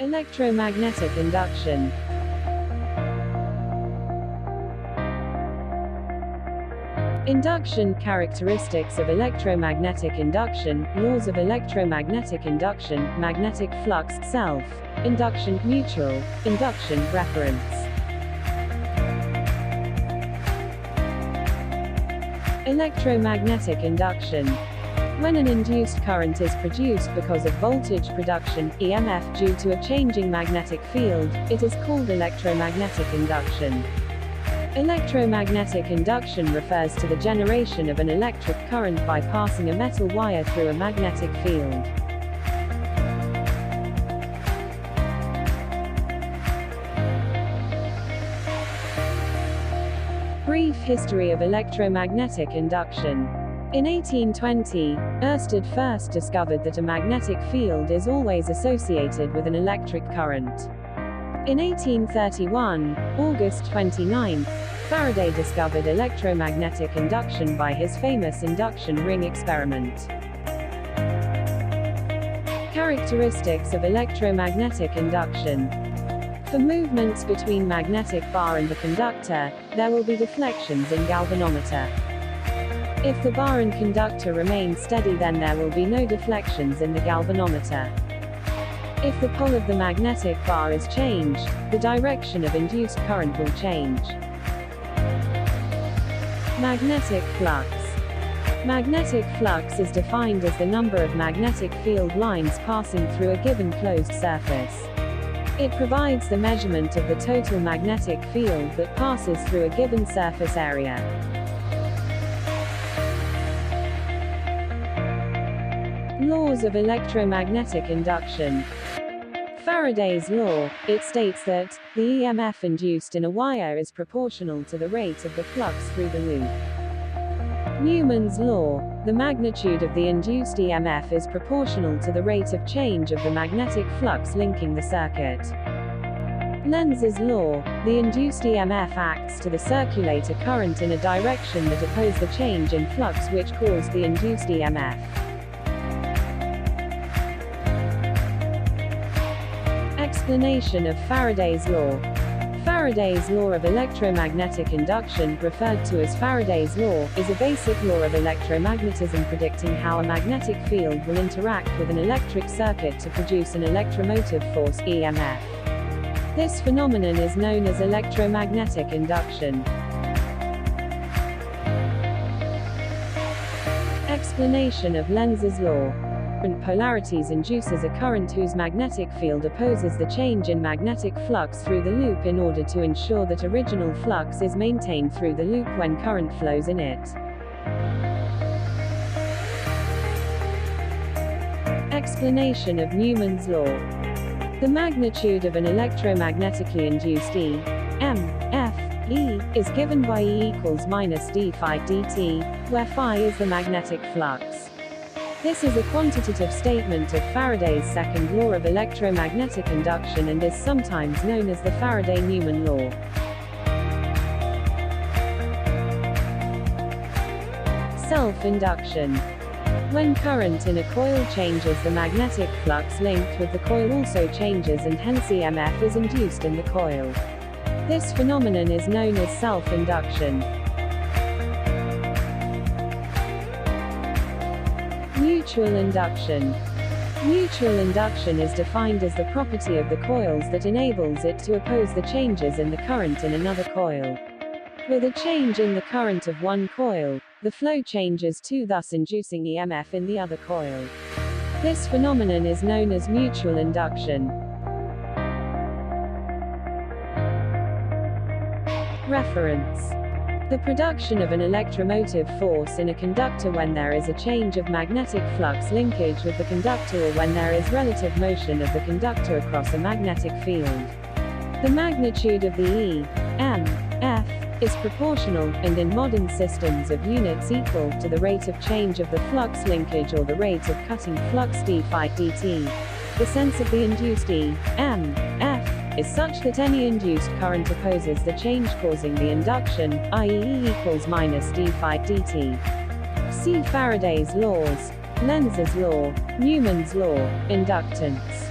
Electromagnetic induction. Induction. Characteristics of electromagnetic induction, laws of electromagnetic induction, magnetic flux, self, induction, mutual, induction, reference. Electromagnetic induction. When an induced current is produced because of voltage production, EMF, due to a changing magnetic field, it is called electromagnetic induction. Electromagnetic induction refers to the generation of an electric current by passing a metal wire through a magnetic field. Brief history of electromagnetic induction. In 1820, Ørsted first discovered that a magnetic field is always associated with an electric current. In 1831, August 29, Faraday discovered electromagnetic induction by his famous induction ring experiment. Characteristics of electromagnetic induction. For movements between magnetic bar and the conductor, there will be deflections in galvanometer. If the bar and conductor remain steady, then there will be no deflections in the galvanometer. If the pole of the magnetic bar is changed, the direction of induced current will change. Magnetic flux. Magnetic flux is defined as the number of magnetic field lines passing through a given closed surface. It provides the measurement of the total magnetic field that passes through a given surface area. Laws of electromagnetic induction. Faraday's law, it states that the EMF induced in a wire is proportional to the rate of the flux through the loop. Newman's law, the magnitude of the induced EMF is proportional to the rate of change of the magnetic flux linking the circuit. Lenz's law, the induced EMF acts to the circulator current in a direction that opposes the change in flux which caused the induced EMF. Explanation of Faraday's law. Faraday's law of electromagnetic induction, referred to as Faraday's law, is a basic law of electromagnetism predicting how a magnetic field will interact with an electric circuit to produce an electromotive force, EMF. This phenomenon is known as electromagnetic induction. Explanation of Lenz's law. Polarities induces a current whose magnetic field opposes the change in magnetic flux through the loop in order to ensure that original flux is maintained through the loop when current flows in it. Explanation of Newman's law. The magnitude of an electromagnetically induced EMF, is given by E equals minus d phi dt, where phi is the magnetic flux. This is a quantitative statement of Faraday's second law of electromagnetic induction and is sometimes known as the Faraday-Newman law. Self-induction. When current in a coil changes, the magnetic flux linked with the coil also changes and hence EMF is induced in the coil. This phenomenon is known as self-induction. Mutual induction. Mutual induction is defined as the property of the coils that enables it to oppose the changes in the current in another coil. With a change in the current of one coil, the flow changes too, thus inducing EMF in the other coil. This phenomenon is known as mutual induction. Reference. The production of an electromotive force in a conductor when there is a change of magnetic flux linkage with the conductor or when there is relative motion of the conductor across a magnetic field. The magnitude of the EMF is proportional, and in modern systems of units equal, to the rate of change of the flux linkage or the rate of cutting flux d phi dt. The sense of the induced EMF is such that any induced current opposes the change causing the induction, i.e. E equals minus d phi dt. See Faraday's laws, Lenz's law, Newman's law, inductance.